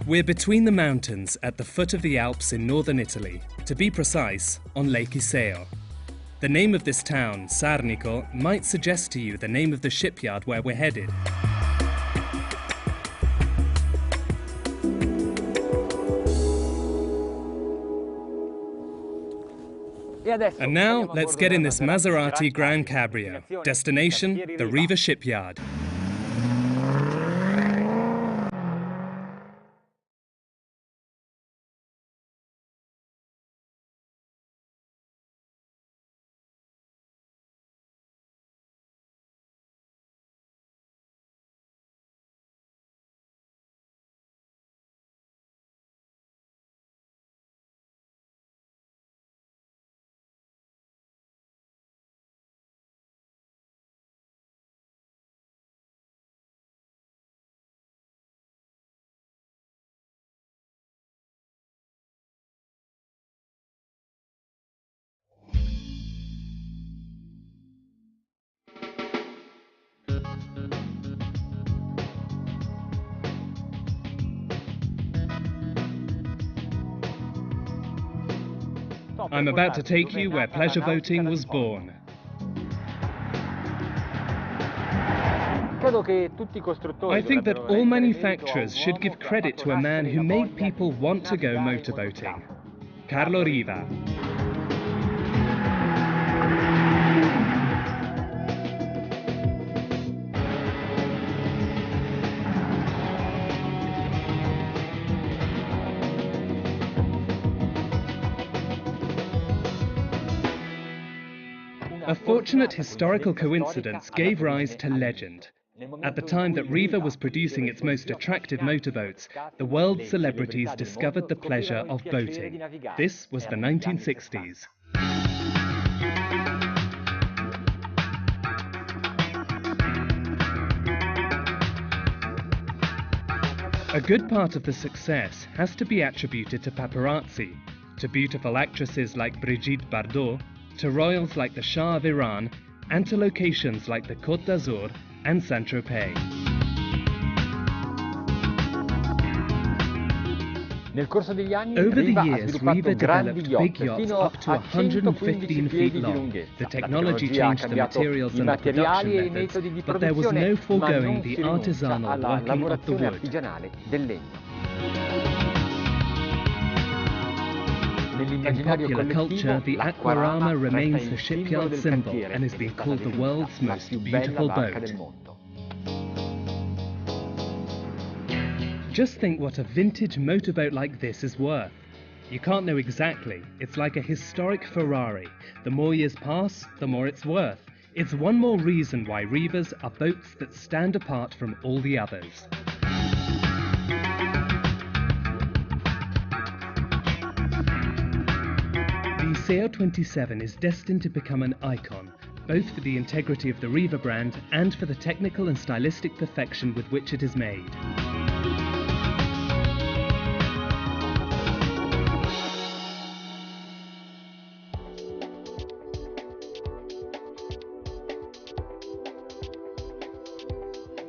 We're between the mountains at the foot of the Alps in northern Italy, to be precise, on Lake Iseo. The name of this town, Sarnico, might suggest to you the name of the shipyard where we're headed. And now, let's get in this Maserati Gran Cabrio. Destination, the Riva shipyard. I'm about to take you where pleasure boating was born. I think that all manufacturers should give credit to a man who made people want to go motorboating. Carlo Riva. A fortunate historical coincidence gave rise to legend. At the time that Riva was producing its most attractive motorboats, the world's celebrities discovered the pleasure of boating. This was the 1960s. A good part of the success has to be attributed to paparazzi, to beautiful actresses like Brigitte Bardot, to royals like the Shah of Iran, and to locations like the Côte d'Azur and Saint-Tropez. Over the years, Riva developed big yachts up to 115 feet long. The technology changed the materials and the production methods, but there was no foregoing the artisanal working of the wood. In popular culture, the Aquarama remains the shipyard symbol and has been called the world's most beautiful boat. Just think what a vintage motorboat like this is worth. You can't know exactly. It's like a historic Ferrari. The more years pass, the more it's worth. It's one more reason why Rivas are boats that stand apart from all the others. The Iseo 27 is destined to become an icon, both for the integrity of the Riva brand and for the technical and stylistic perfection with which it is made.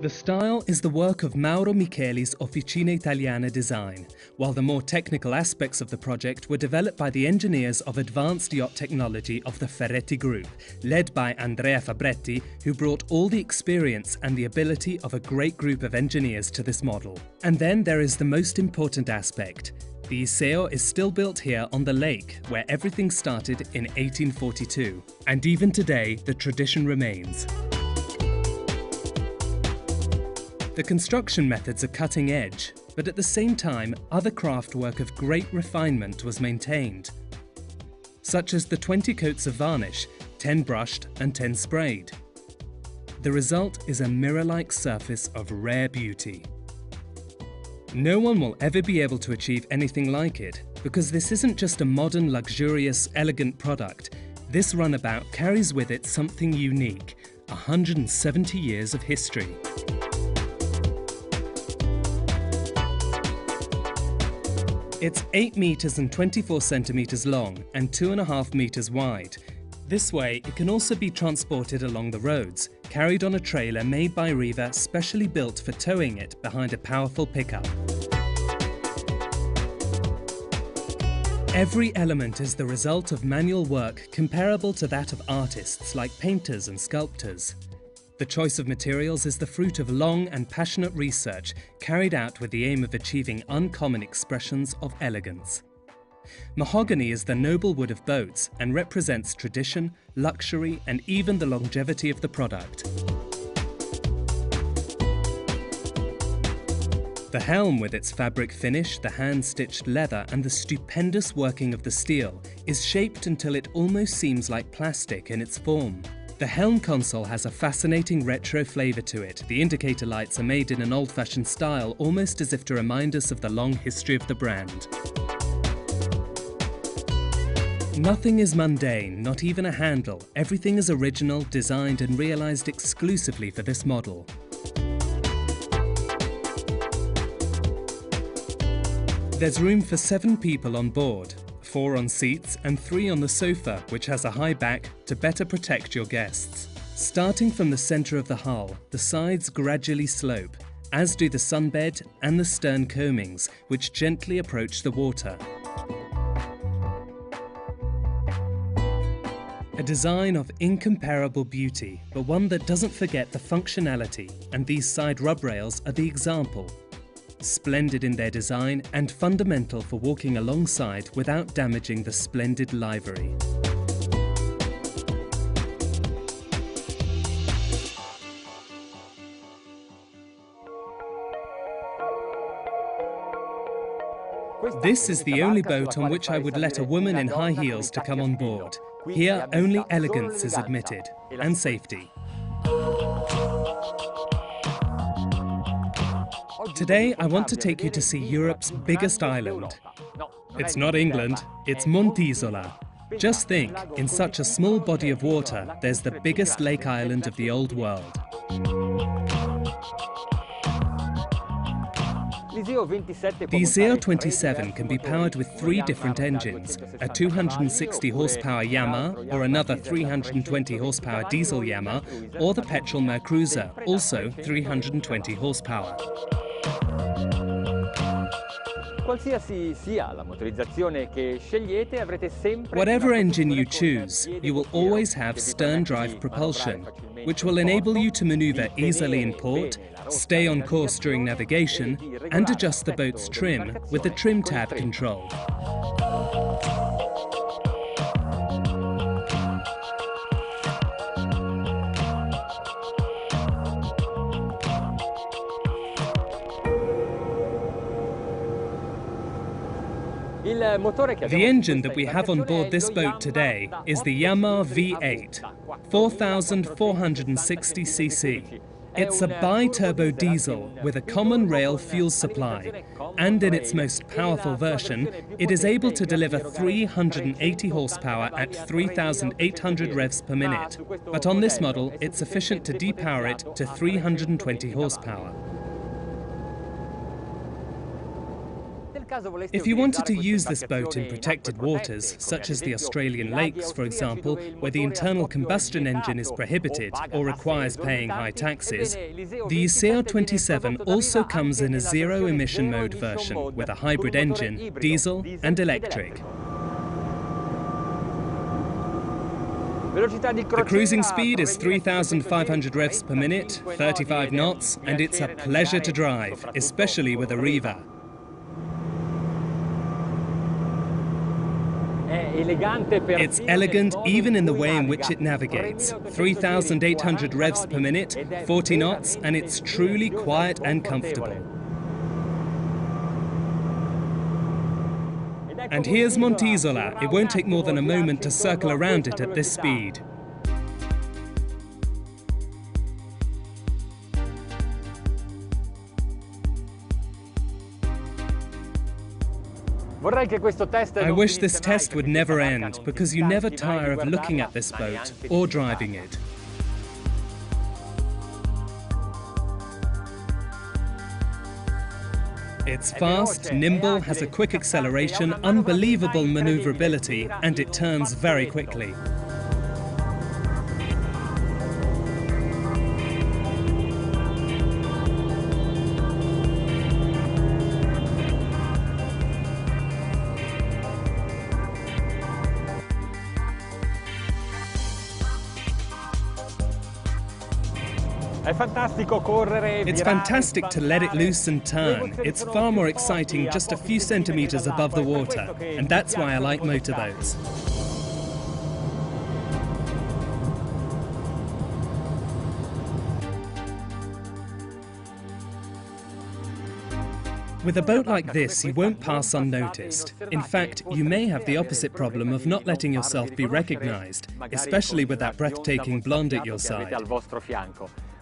The style is the work of Mauro Micheli's Officina Italiana design, while the more technical aspects of the project were developed by the engineers of advanced yacht technology of the Ferretti Group, led by Andrea Fabretti, who brought all the experience and the ability of a great group of engineers to this model. And then there is the most important aspect. The Iseo is still built here on the lake, where everything started in 1842. And even today, the tradition remains. The construction methods are cutting edge, but at the same time, other craftwork of great refinement was maintained, such as the 20 coats of varnish, 10 brushed and 10 sprayed. The result is a mirror-like surface of rare beauty. No one will ever be able to achieve anything like it, because this isn't just a modern, luxurious, elegant product. This runabout carries with it something unique, 170 years of history. It's 8 meters and 24 centimeters long and 2.5 meters wide. This way, it can also be transported along the roads, carried on a trailer made by Riva specially built for towing it behind a powerful pickup. Every element is the result of manual work comparable to that of artists like painters and sculptors. The choice of materials is the fruit of long and passionate research carried out with the aim of achieving uncommon expressions of elegance. Mahogany is the noble wood of boats and represents tradition, luxury, and even the longevity of the product. The helm, with its fabric finish, the hand-stitched leather, and the stupendous working of the steel, is shaped until it almost seems like plastic in its form. The helm console has a fascinating retro flavour to it. The indicator lights are made in an old-fashioned style, almost as if to remind us of the long history of the brand. Nothing is mundane, not even a handle. Everything is original, designed and realised exclusively for this model. There's room for 7 people on board, 4 on seats and 3 on the sofa, which has a high back to better protect your guests. Starting from the centre of the hull, the sides gradually slope, as do the sunbed and the stern coamings, which gently approach the water. A design of incomparable beauty, but one that doesn't forget the functionality, and these side rub rails are the example. Splendid in their design and fundamental for walking alongside without damaging the splendid livery. This is the only boat on which I would let a woman in high heels to come on board. Here only elegance is admitted, and safety. Today I want to take you to see Europe's biggest island. It's not England, it's Montisola. Just think, in such a small body of water, there's the biggest lake island of the old world. The Iseo 27 can be powered with 3 different engines, a 260 horsepower Yamaha or another 320 horsepower diesel Yamaha, or the petrol Mercruiser, also 320 horsepower. Whatever engine you choose, you will always have stern drive propulsion, which will enable you to maneuver easily in port, stay on course during navigation, and adjust the boat's trim with the trim tab control. The engine that we have on board this boat today is the Yamaha V8, 4,460 cc. It's a bi-turbo diesel with a common rail fuel supply, and in its most powerful version, it is able to deliver 380 horsepower at 3,800 revs per minute. But on this model, it's sufficient to depower it to 320 horsepower. If you wanted to use this boat in protected waters, such as the Australian lakes, for example, where the internal combustion engine is prohibited or requires paying high taxes, the Iseo 27 also comes in a zero-emission mode version with a hybrid engine, diesel and electric. The cruising speed is 3,500 revs per minute, 35 knots, and it's a pleasure to drive, especially with a Riva. It's elegant even in the way in which it navigates. 3,800 revs per minute, 40 knots, and it's truly quiet and comfortable. And here's Montisola. It won't take more than a moment to circle around it at this speed. I wish this test would never end, because you never tire of looking at this boat or driving it. It's fast, nimble, has a quick acceleration, unbelievable maneuverability, and it turns very quickly. It's fantastic to let it loose and turn. It's far more exciting just a few centimeters above the water, and that's why I like motorboats. With a boat like this, you won't pass unnoticed. In fact, you may have the opposite problem of not letting yourself be recognized, especially with that breathtaking blonde at your side.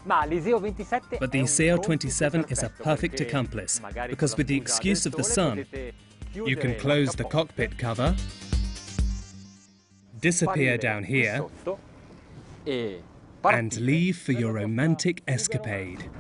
But the Iseo 27 is a perfect accomplice, because with the excuse of the sun, you can close the cockpit cover, disappear down here, and leave for your romantic escapade.